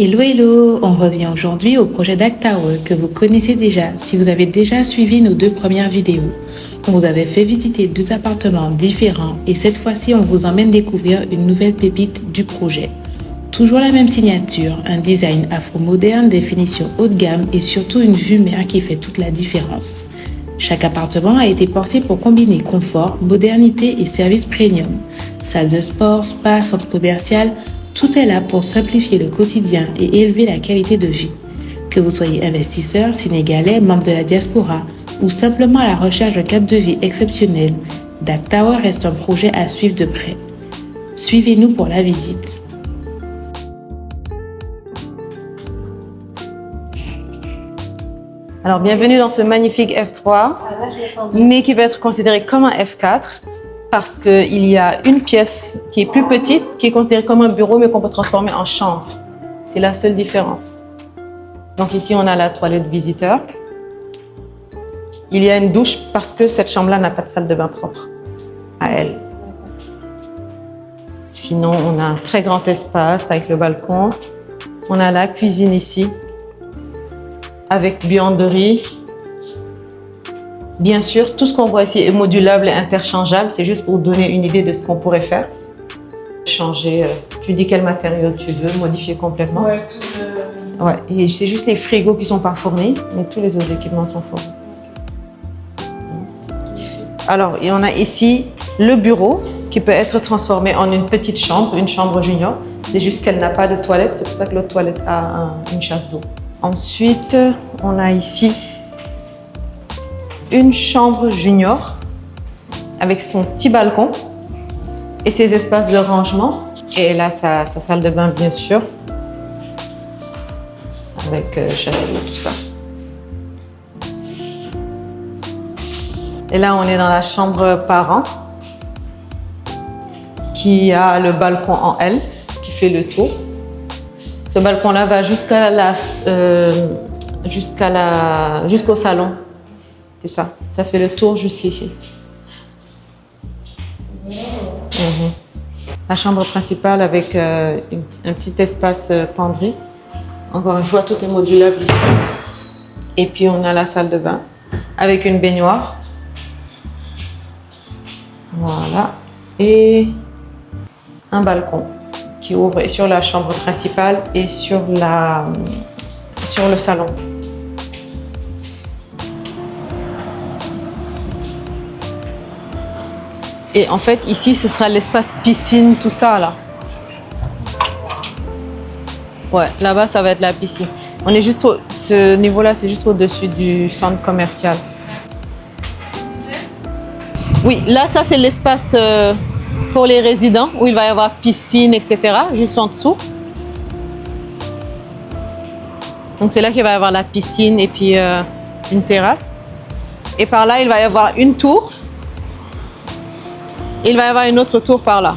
Hello, hello! On revient aujourd'hui au projet DAC Tower que vous connaissez déjà si vous avez déjà suivi nos 2 premières vidéos. On vous avait fait visiter 2 appartements différents et cette fois-ci on vous emmène découvrir une nouvelle pépite du projet. Toujours la même signature, un design afro-moderne, des finitions haut de gamme et surtout une vue mer qui fait toute la différence. Chaque appartement a été pensé pour combiner confort, modernité et service premium. Salle de sport, spa, centre commercial, tout est là pour simplifier le quotidien et élever la qualité de vie. Que vous soyez investisseur, sénégalais, membre de la diaspora ou simplement à la recherche d'un cadre de vie exceptionnel, DAC Tower reste un projet à suivre de près. Suivez-nous pour la visite. Alors, bienvenue dans ce magnifique F3, mais qui peut être considéré comme un F4 parce qu'il y a une pièce qui est plus petite, qui est considérée comme un bureau, mais qu'on peut transformer en chambre. C'est la seule différence. Donc ici, on a la toilette visiteur. Il y a une douche parce que cette chambre-là n'a pas de salle de bain propre à elle. Sinon, on a un très grand espace avec le balcon. On a la cuisine ici, avec buanderie. Bien sûr, tout ce qu'on voit ici est modulable et interchangeable. C'est juste pour vous donner une idée de ce qu'on pourrait faire. Changer, tu dis quel matériau tu veux, modifier complètement. Ouais, Ouais, et c'est juste les frigos qui ne sont pas fournis, mais tous les autres équipements sont fournis. Alors, et on a ici le bureau qui peut être transformé en une petite chambre, une chambre junior. C'est juste qu'elle n'a pas de toilette, c'est pour ça que l'autre toilette a une chasse d'eau. Ensuite, on a ici une chambre junior avec son petit balcon et ses espaces de rangement. Et là, sa salle de bain, bien sûr, avec chasse d'eau, tout ça. Et là, on est dans la chambre parent qui a le balcon en L qui fait le tour. Ce balcon-là va jusqu'au salon. C'est ça. Ça fait le tour jusqu'ici. La chambre principale avec un petit espace penderie. Encore une fois, tout est modulable ici. Et puis, on a la salle de bain avec une baignoire. Voilà. Et un balcon qui ouvre sur la chambre principale et sur le salon. Et en fait, ici, ce sera l'espace piscine, tout ça, là. Ouais, là-bas, ça va être la piscine. On est juste ce niveau-là, c'est juste au-dessus du centre commercial. Oui, là, ça, c'est l'espace pour les résidents, où il va y avoir piscine, etc., juste en dessous. Donc, c'est là qu'il va y avoir la piscine et puis une terrasse. Et par là, il va y avoir une tour. Il va y avoir une autre tour par là.